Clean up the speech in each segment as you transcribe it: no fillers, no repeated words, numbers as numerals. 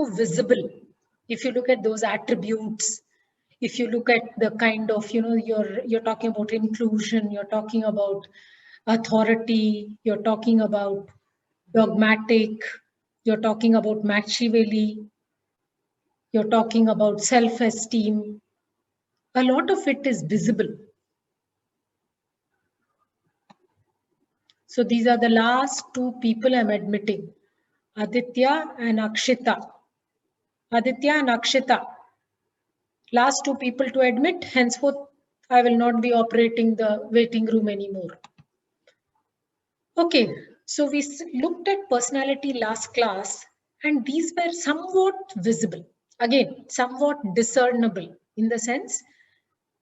too visible, if you look at those attributes, if you look at the kind of, you're talking about inclusion, you're talking about authority, you're talking about dogmatic, you're talking about Machiavelli, you're talking about self-esteem, a lot of it is visible. So these are the last two people I'm admitting, Aditya and Akshita. Aditya and Akshita, last two people to admit. Henceforth, I will not be operating the waiting room anymore. Okay, so we looked at personality last class, and these were somewhat visible. Again, somewhat discernible in the sense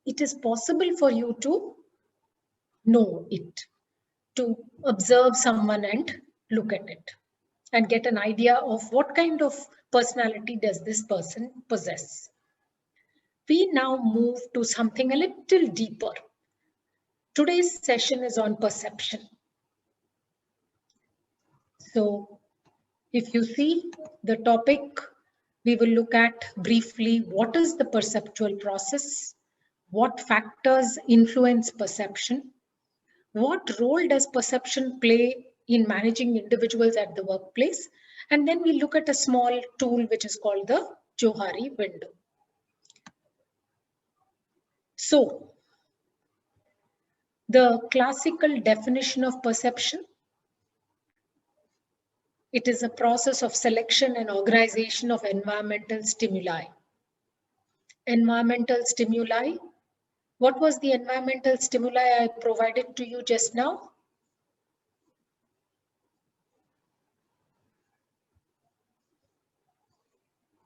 it is possible for you to know it, to observe someone and look at it and get an idea of what kind of personality does this person possess. We now move to something a little deeper. Today's session is on perception. So if you see the topic, we will look at briefly what is the perceptual process, what factors influence perception, what role does perception play in managing individuals at the workplace, and then we look at a small tool which is called the Johari window. So, the classical definition of perception, it is a process of selection and organization of environmental stimuli. Environmental stimuli. What was the environmental stimuli I provided to you just now?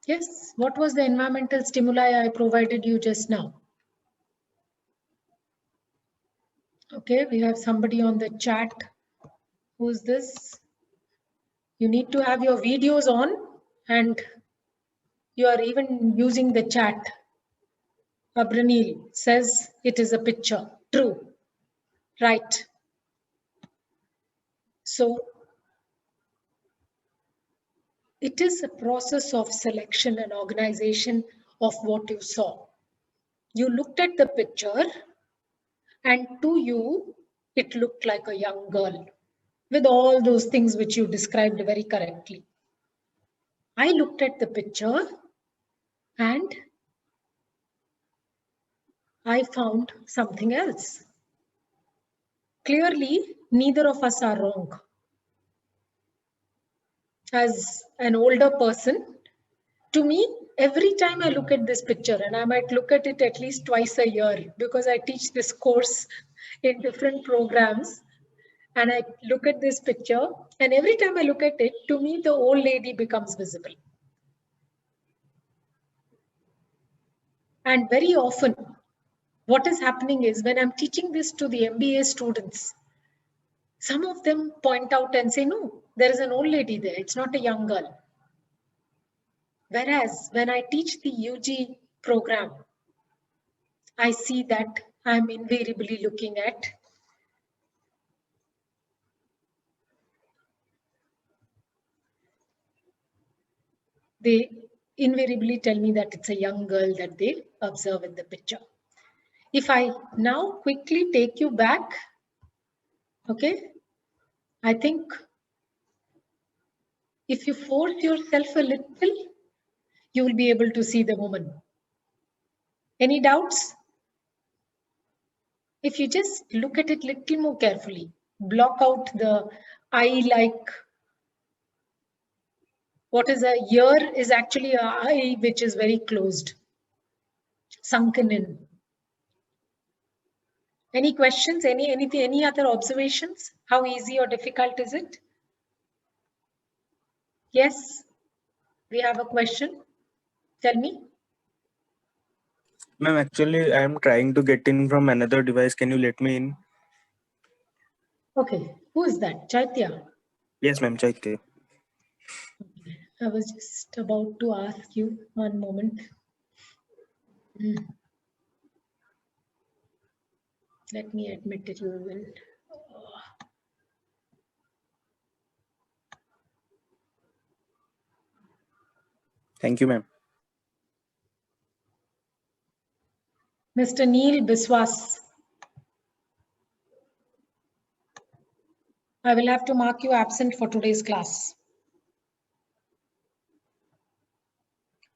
Yes, what was the environmental stimuli I provided you just now? Okay, we have somebody on the chat. Who's this? You need to have your videos on and you are even using the chat. Abranil says it is a picture. True. Right. So it is a process of selection and organization of what you saw. You looked at the picture and to you, it looked like a young girl with all those things which you described very correctly. I looked at the picture and I found something else. Clearly, neither of us are wrong. As an older person, to me, every time I look at this picture, and I might look at it at least twice a year because I teach this course in different programs, and I look at this picture, and every time I look at it, to me, the old lady becomes visible. And very often, what is happening is when I'm teaching this to the MBA students, some of them point out and say, no, there is an old lady there. It's not a young girl. Whereas when I teach the UG program, I see that I'm invariably looking at they invariably tell me that it's a young girl that they observe in the picture. If I now quickly take you back, okay, I think if you force yourself a little, you will be able to see the woman. Any doubts? If you just look at it a little more carefully, block out the eye-like, what is a ear is actually an eye which is very closed, sunken in. Any questions? Any other observations? How easy or difficult is it? Yes, we have a question. Tell me. Ma'am, actually, I am trying to get in from another device. Can you let me in? Okay, who is that? Chaitya? Yes, ma'am, Chaitya. I was just about to ask you, one moment. Let me admit it, you will. Thank you, ma'am. Mr. Neil Biswas. I will have to mark you absent for today's class.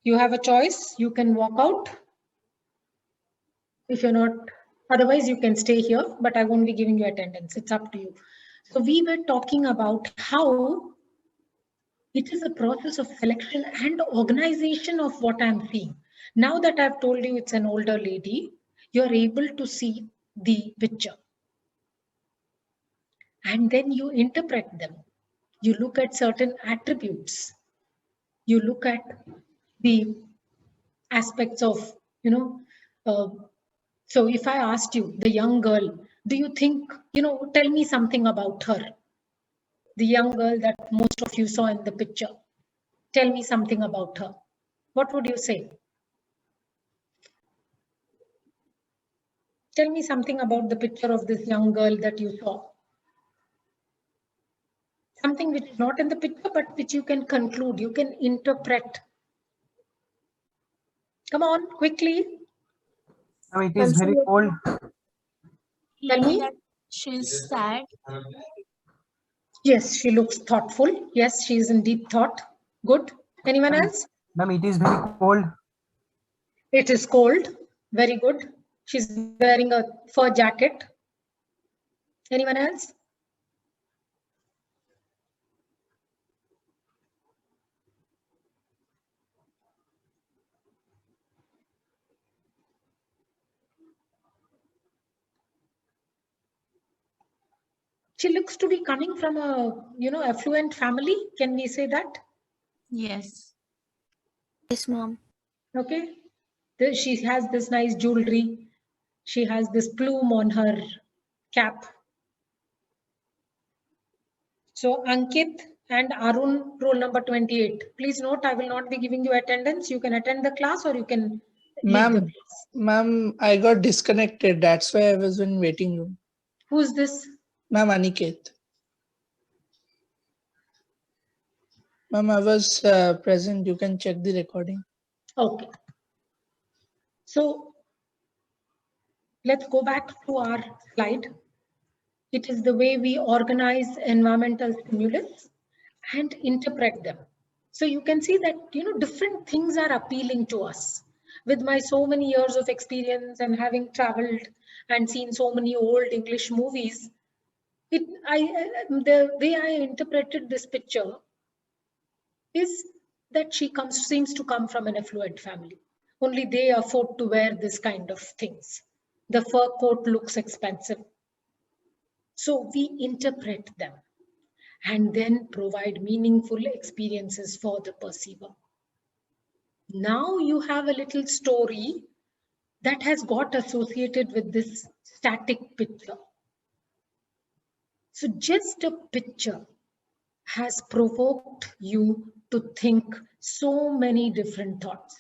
You have a choice. You can walk out. If you're not, otherwise you can stay here, but I won't be giving you attendance. It's up to you. So we were talking about how it is a process of selection and organization of what I'm seeing. Now that I've told you it's an older lady, you're able to see the picture. And then you interpret them. You look at certain attributes. You look at the aspects of, so if I asked you, the young girl, do you think, tell me something about her. The young girl that most of you saw in the picture. Tell me something about her. What would you say? Tell me something about the picture of this young girl that you saw. Something which is not in the picture, but which you can conclude, you can interpret. Come on, quickly. It is very cold. Tell me. She's sad. Yes, she looks thoughtful. Yes, she is in deep thought. Good. Anyone else? Ma'am, it is very cold. It is cold. Very good. She's wearing a fur jacket. Anyone else? She looks to be coming from a, affluent family. Can we say that? Yes. Yes, ma'am. Okay. She has this nice jewelry. She has this plume on her cap. So Ankit and Arun, roll number 28. Please note, I will not be giving you attendance. You can attend the class or you can leave the class. Ma'am, I got disconnected. That's why I was in waiting room. Who's this? Ma'am, Aniket. Ma'am, I was present. You can check the recording. Okay. So let's go back to our slide. It is the way we organize environmental stimulus and interpret them. So you can see that, different things are appealing to us. With my so many years of experience and having traveled and seen so many old English movies, the way I interpreted this picture is that she seems to come from an affluent family. Only they afford to wear this kind of things. The fur coat looks expensive. So we interpret them and then provide meaningful experiences for the perceiver. Now you have a little story that has got associated with this static picture. So just a picture has provoked you to think so many different thoughts.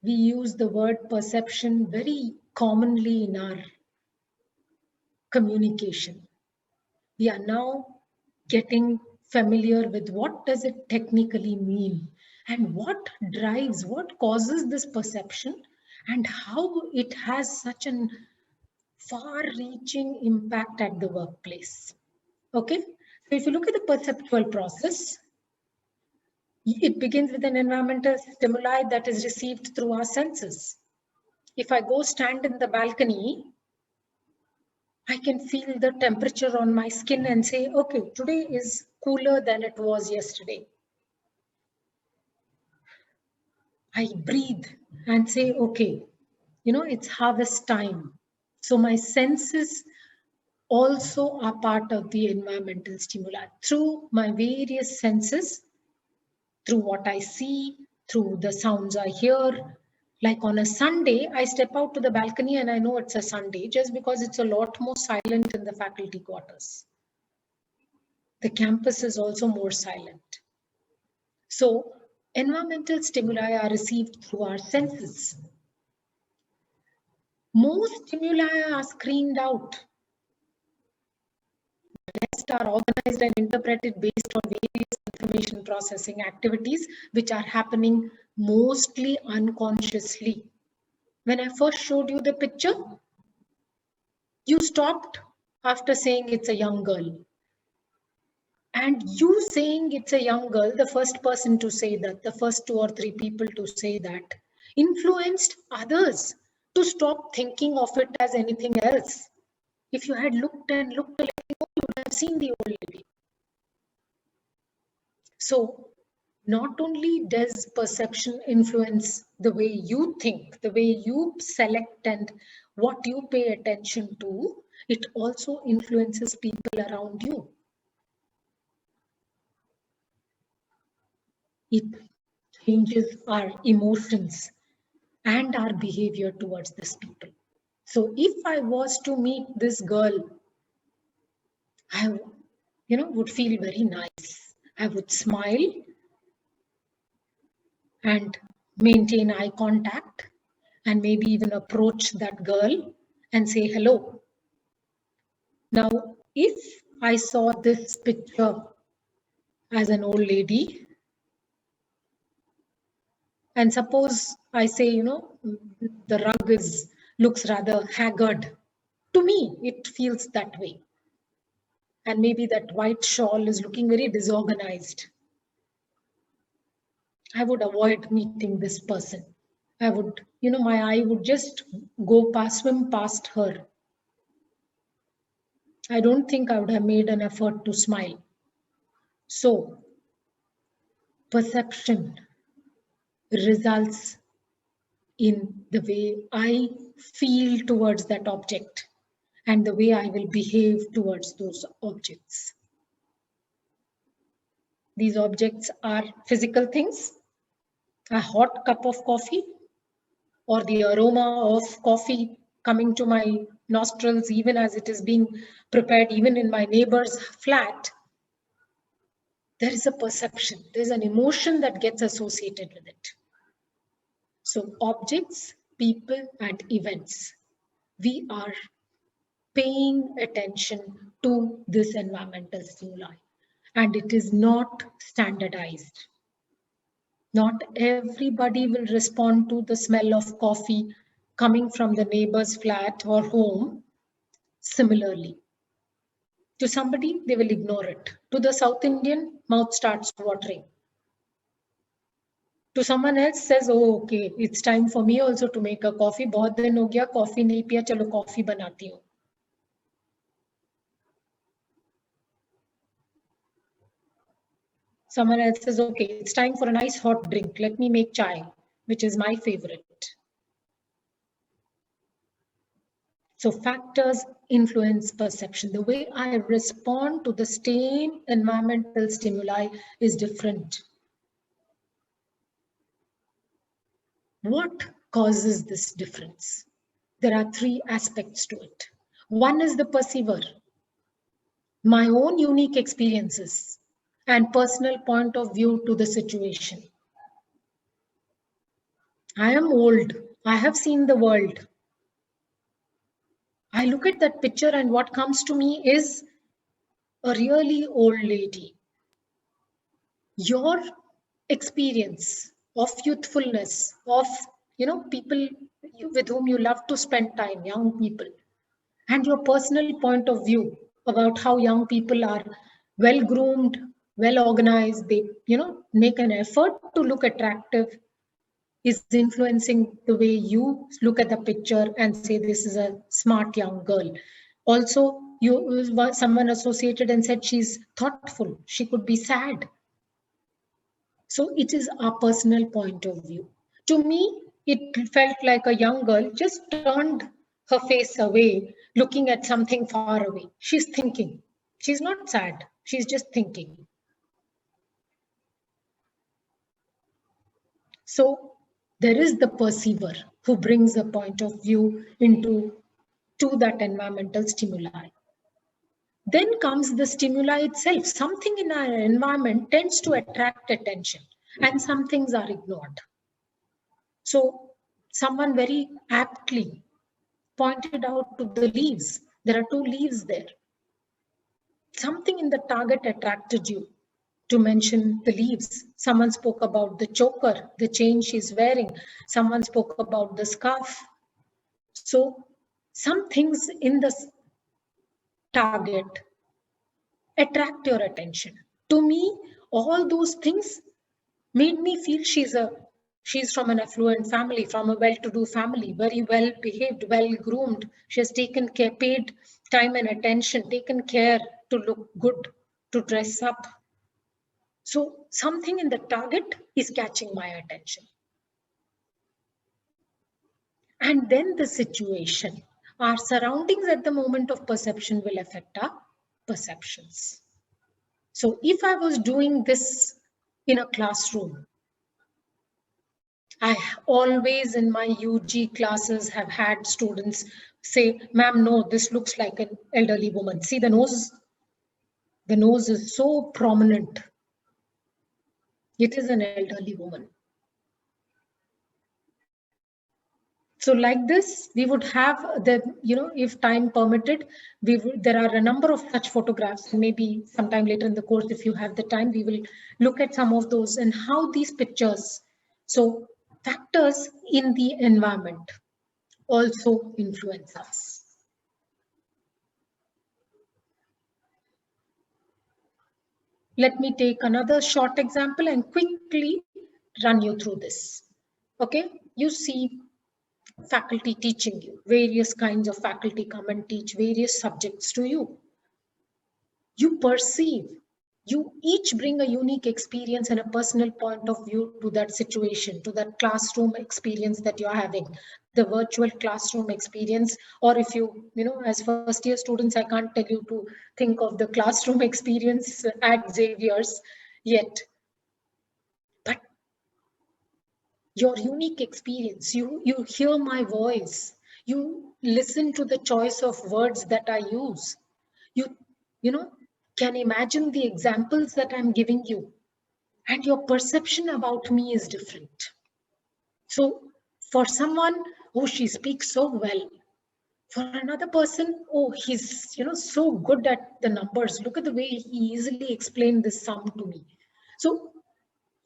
We use the word perception very commonly in our communication. We are now getting familiar with what does it technically mean and what drives, what causes this perception and how it has such an far-reaching impact at the workplace. Okay, so if you look at the perceptual process, it begins with an environmental stimuli that is received through our senses. If I go stand in the balcony, I can feel the temperature on my skin and say, okay, today is cooler than it was yesterday. I breathe and say, okay, it's harvest time. So my senses also are part of the environmental stimuli. Through my various senses, through what I see, through the sounds I hear. Like on a Sunday, I step out to the balcony and I know it's a Sunday just because it's a lot more silent in the faculty quarters. The campus is also more silent. So environmental stimuli are received through our senses. Most stimuli are screened out. are organized and interpreted based on various information processing activities, which are happening mostly unconsciously. When I first showed you the picture, you stopped after saying it's a young girl. And you saying it's a young girl, the first person to say that, the first 2 or 3 people to say that, influenced others to stop thinking of it as anything else. If you had looked and looked a little more, you would have seen the old lady. So not only does perception influence the way you think, the way you select and what you pay attention to, it also influences people around you. It changes our emotions and our behavior towards this people. So if I was to meet this girl, I would feel very nice. I would smile and maintain eye contact and maybe even approach that girl and say hello. Now, if I saw this picture as an old lady, and suppose I say, the rug looks rather haggard. To me, it feels that way. And maybe that white shawl is looking very disorganized. I would avoid meeting this person. I would, my eye would just swim past her. I don't think I would have made an effort to smile. So, perception results in the way I feel towards that object and the way I will behave towards those objects. These objects are physical things, a hot cup of coffee, or the aroma of coffee coming to my nostrils even as it is being prepared, even in my neighbor's flat. There is a perception, there's an emotion that gets associated with it. So objects, people, and events, we are paying attention to this environmental stimuli, and it is not standardized. Not everybody will respond to the smell of coffee coming from the neighbor's flat or home similarly. To somebody, they will ignore it. To the South Indian, mouth starts watering. To someone else says, oh, okay, it's time for me also to make a coffee. बहुत दिन हो गया coffee नहीं पिया, चलो coffee बनाती हूँ. Someone else says, okay, it's time for a nice hot drink. Let me make chai, which is my favorite. So factors influence perception. The way I respond to the same environmental stimuli is different. What causes this difference? There are 3 aspects to it. One is the perceiver, my own unique experiences and personal point of view to the situation. I am old. I have seen the world. I look at that picture and what comes to me is a really old lady. Your experience of youthfulness, of people with whom you love to spend time, young people, and your personal point of view about how young people are well groomed, well organized, they make an effort to look attractive, is influencing the way you look at the picture and say this is a smart young girl. Also, someone associated and said she's thoughtful, she could be sad. So it is our personal point of view. To me, it felt like a young girl just turned her face away, looking at something far away. She's thinking. She's not sad. She's just thinking. So there is the perceiver who brings a point of view to that environmental stimuli. Then comes the stimuli itself. Something in our environment tends to attract attention and some things are ignored. So someone very aptly pointed out to the leaves. There are 2 leaves there. Something in the target attracted you. To mention the leaves, someone spoke about the choker, the chain she's wearing, someone spoke about the scarf. So some things in the target attract your attention. To me, all those things made me feel she's from an affluent family, from a well-to-do family, very well behaved, well groomed. She has taken care, paid time and attention, taken care to look good, to dress up. So something in the target is catching my attention. And then the situation, our surroundings at the moment of perception will affect our perceptions. So if I was doing this in a classroom, I always in my UG classes have had students say, ma'am, no, this looks like an elderly woman. See the nose is so prominent. It is an elderly woman. So like this, we would have the, if time permitted, there are a number of such photographs. Maybe sometime later in the course, if you have the time, we will look at some of those and how these pictures, so factors in the environment also influence us. Let me take another short example and quickly run you through this. Okay, you see faculty teaching you, various kinds of faculty come and teach various subjects to you. You perceive, you each bring a unique experience and a personal point of view to that situation, to that classroom experience that you're having, the virtual classroom experience, or if you, as first year students, I can't tell you to think of the classroom experience at Xavier's yet. But your unique experience, you hear my voice, you listen to the choice of words that I use, you can imagine the examples that I'm giving you, and your perception about me is different. So for someone, oh, she speaks so well. For another person, oh, he's so good at the numbers. Look at the way he easily explained this sum to me. So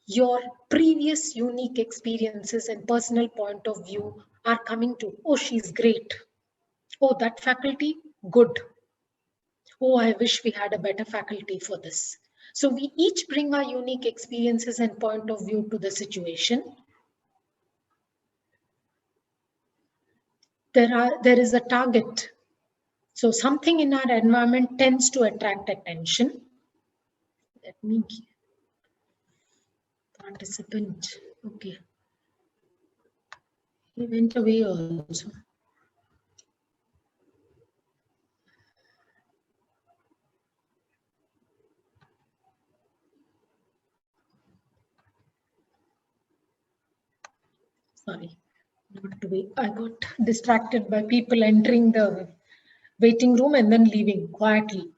your previous unique experiences and personal point of view are coming to, oh, she's great. Oh, that faculty, good. Oh, I wish we had a better faculty for this. So we each bring our unique experiences and point of view to the situation. There is a target. So something in our environment tends to attract attention. Let me give participant. Okay. He went away also. Sorry, not to be. I got distracted by people entering the waiting room and then leaving quietly.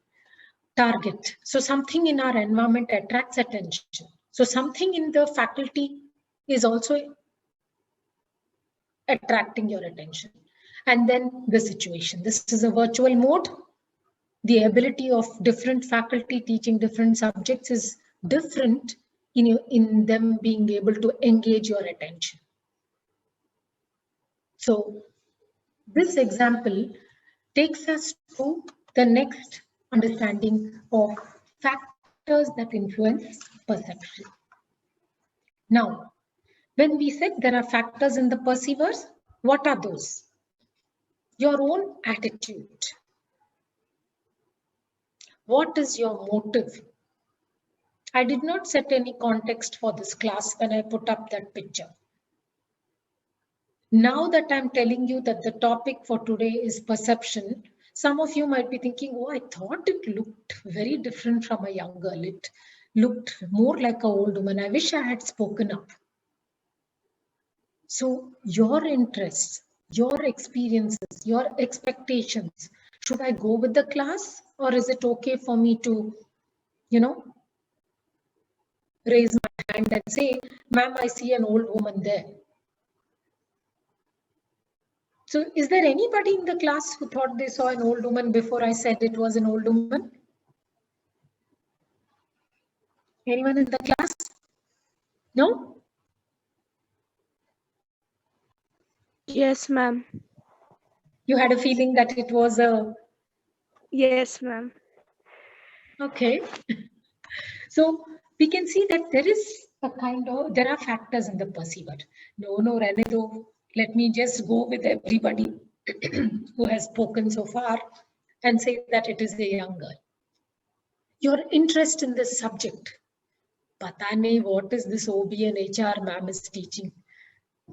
Target. So something in our environment attracts attention. So something in the faculty is also attracting your attention. And then the situation. This is a virtual mode. The ability of different faculty teaching different subjects is different in them being able to engage your attention. So this example takes us to the next understanding of factors that influence perception. Now, when we said there are factors in the perceivers, what are those? Your own attitude. What is your motive? I did not set any context for this class when I put up that picture. Now that I'm telling you that the topic for today is perception, some of you might be thinking, oh, I thought it looked very different from a young girl. It looked more like an old woman. I wish I had spoken up. So your interests, your experiences, your expectations, should I go with the class, or is it okay for me to, raise my hand and say, ma'am, I see an old woman there. So is there anybody in the class who thought they saw an old woman before I said it was an old woman? Anyone in the class? No? Yes, ma'am. You had a feeling that it was a... Yes, ma'am. Okay. So we can see that there is a kind of, there are factors in the perceiver. No, Renedo, let me just go with everybody who has spoken so far and say that it is a young girl. Your interest in this subject. Pata nahi, what is this OB and HR ma'am is teaching?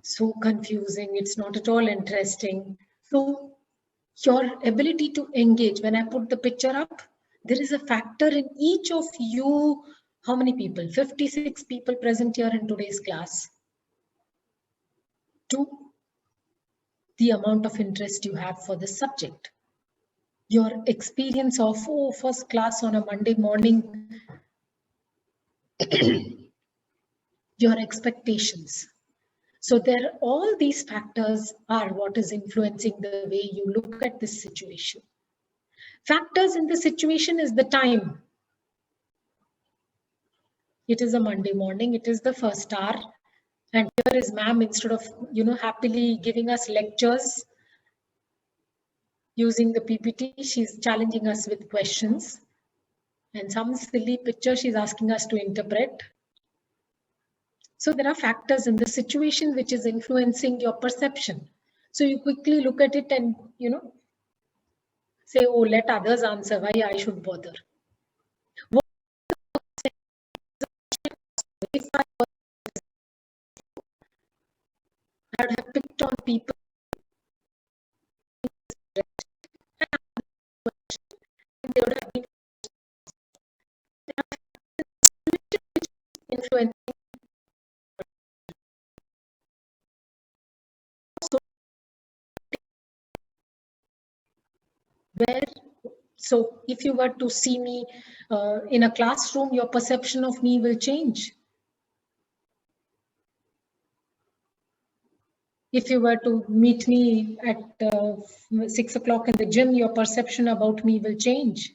So confusing. It's not at all interesting. So your ability to engage, when I put the picture up, there is a factor in each of you. How many people? 56 people present here in today's class. 2, the amount of interest you have for the subject. Your experience of, oh, first class on a Monday morning. Your expectations. So there, all these factors are what is influencing the way you look at this situation. Factors in the situation is the time. It is a Monday morning, it is the first hour, and here is ma'am, instead of, happily giving us lectures using the PPT, she's challenging us with questions and some silly picture she's asking us to interpret. So there are factors in the situation which is influencing your perception. So you quickly look at it and, say, oh, let others answer, why I should bother. If I would have picked on people they would have been influencing. So if you were to see me in a classroom, your perception of me will change. If you were to meet me at 6 o'clock in the gym, your perception about me will change.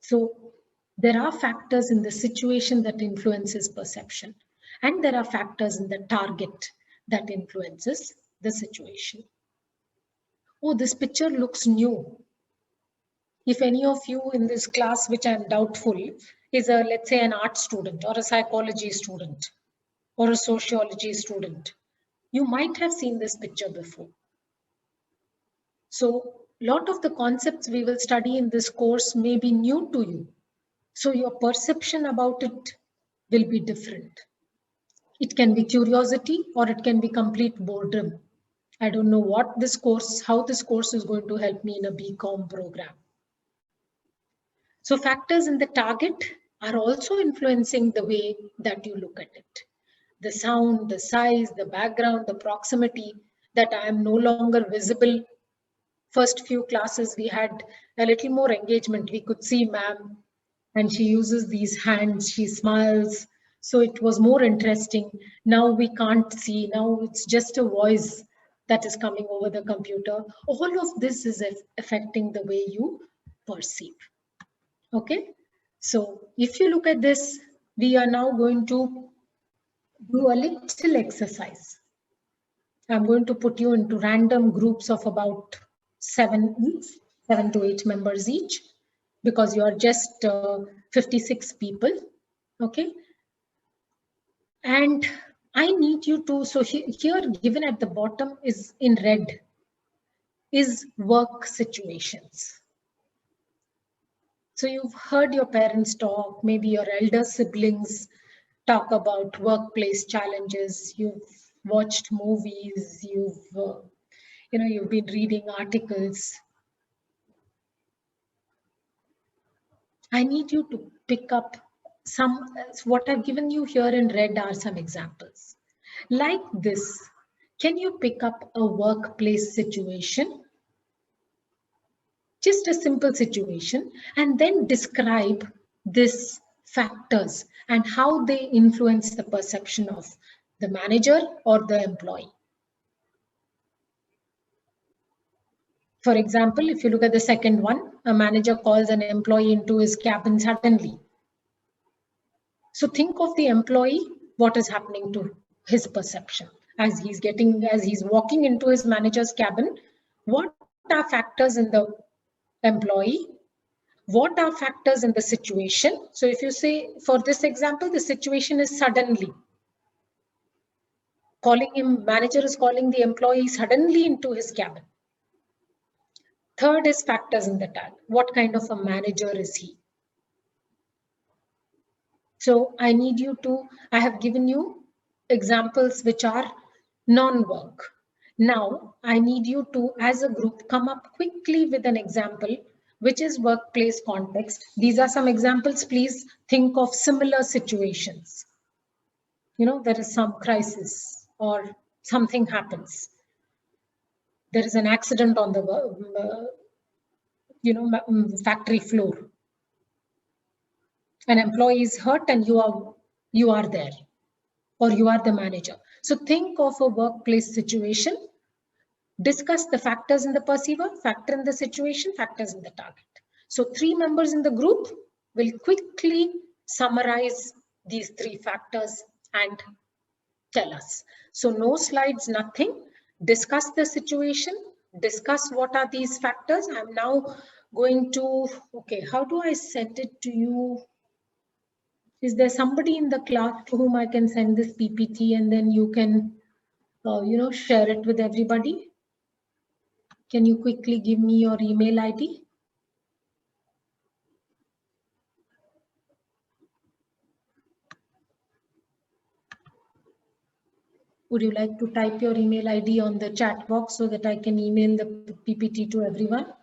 So there are factors in the situation that influences perception, and there are factors in the target that influences the situation. Oh, this picture looks new. If any of you in this class, which I'm doubtful, is a, let's say, an art student or a psychology student or a sociology student, you might have seen this picture before. So a lot of the concepts we will study in this course may be new to you. So your perception about it will be different. It can be curiosity or it can be complete boredom. I don't know what this course, how this course is going to help me in a BCom program. So factors in the target are also influencing the way that you look at it. The sound, the size, the background, the proximity, that I am no longer visible. First few classes, we had a little more engagement. We could see ma'am and she uses these hands, she smiles. So it was more interesting. Now we can't see, now it's just a voice that is coming over the computer. All of this is affecting the way you perceive. Okay, so if you look at this, we are now going to do a little exercise. I'm going to put you into random groups of about 7 to 8 members each, because you are just 56 people. Okay, and I need you to, so here given at the bottom is in red, is work situations. So you've heard your parents talk, maybe your elder siblings talk about workplace challenges. You've watched movies, you've been reading articles. I need you to pick up some, what I've given you here in red are some examples. Like this, can you pick up a workplace situation? Just a simple situation, and then describe these factors and how they influence the perception of the manager or the employee. For example, if you look at the second one, a manager calls an employee into his cabin suddenly. So think of the employee, what is happening to his perception as he's walking into his manager's cabin. What are factors in the employee? What are factors in the situation? So if you say, for this example, the situation is suddenly. Manager is calling the employee suddenly into his cabin. Third is factors in the tag. What kind of a manager is he? So I have given you examples which are non-work. Now I need you to, as a group, come up quickly with an example which is workplace context. These are some examples. Please think of similar situations. There is some crisis or something happens. There is an accident on the factory floor. An employee is hurt and you are there, or you are the manager. So think of a workplace situation, discuss the factors in the perceiver, factor in the situation, factors in the target. So 3 members in the group will quickly summarize these 3 factors and tell us. So no slides, nothing. Discuss the situation, discuss what are these factors. I'm now going to, okay, how do I send it to you? Is there somebody in the class to whom I can send this PPT and then you can, share it with everybody? Can you quickly give me your email ID? Would you like to type your email ID on the chat box so that I can email the PPT to everyone?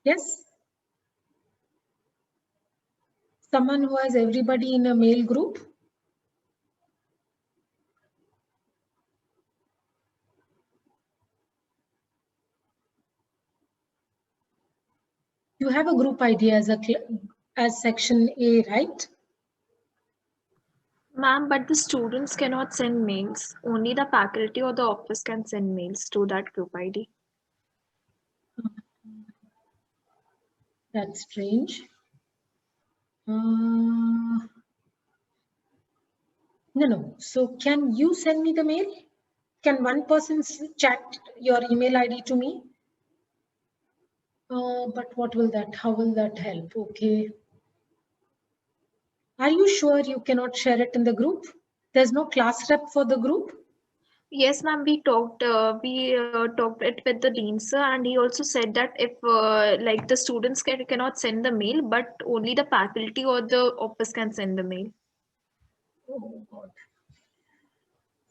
Yes? Someone who has everybody in a mail group? You have a group ID as section A, right? Ma'am, but the students cannot send mails. Only the faculty or the office can send mails to that group ID. That's strange. No. So can you send me the mail? Can one person chat your email ID to me? But how will that help? Okay. Are you sure you cannot share it in the group? There's no class rep for the group? Yes, ma'am, we talked it with the dean sir, and he also said that if like the students cannot send the mail, but only the faculty or the office can send the mail. Oh God.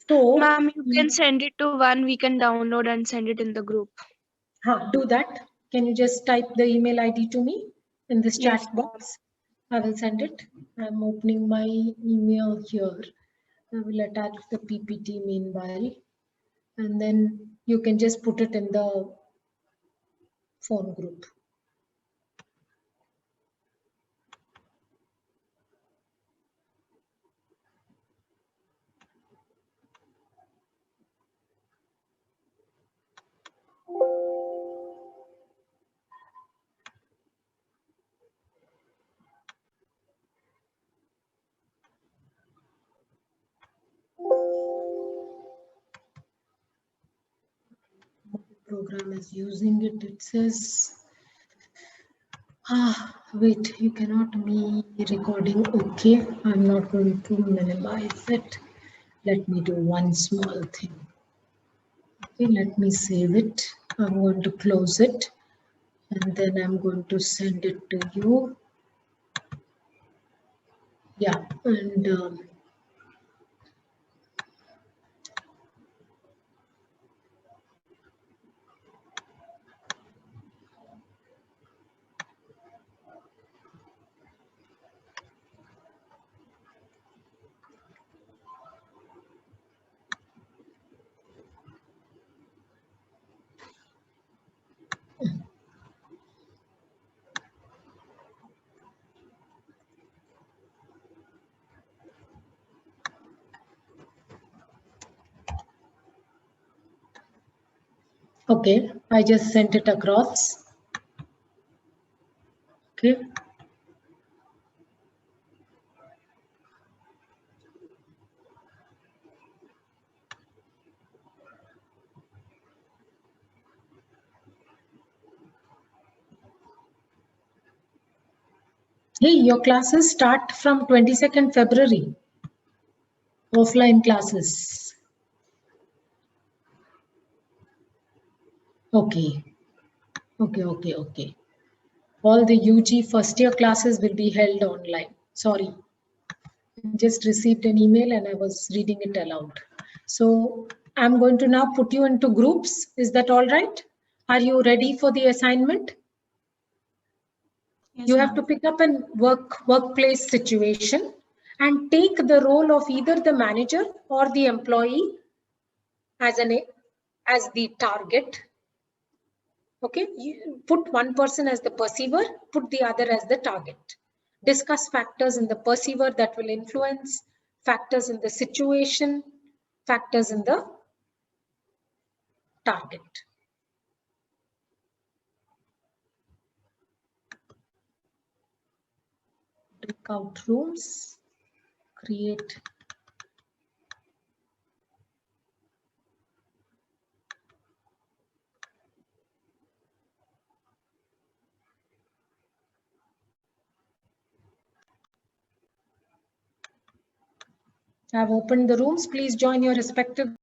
So, Ma'am, you can send it to one, we can download and send it in the group. do that. Can you just type the email ID to me in this chat Yes, box? I will send it. I'm opening my email here. I will attach the PPT meanwhile. And then you can just put it in the phone group. Program is using it. It says, wait, you cannot be recording. Okay, I'm not going to minimize it. Let me do one small thing. Okay, let me save it. I'm going to close it and then I'm going to send it to you. Yeah, and Okay, I just sent it across. Okay. Hey, your classes start from 22nd February. Offline classes. Okay. Okay. All the UG first year classes will be held online. Sorry. Just received an email and I was reading it aloud. So I'm going to now put you into groups. Is that all right? Are you ready for the assignment? Yes, You have to ma'am. pick up a workplace situation and take the role of either the manager or the employee as the target. Okay, you put one person as the perceiver, put the other as the target. Discuss factors in the perceiver that will influence, factors in the situation, factors in the target. Breakout rooms, create. I've opened the rooms. Please join your respective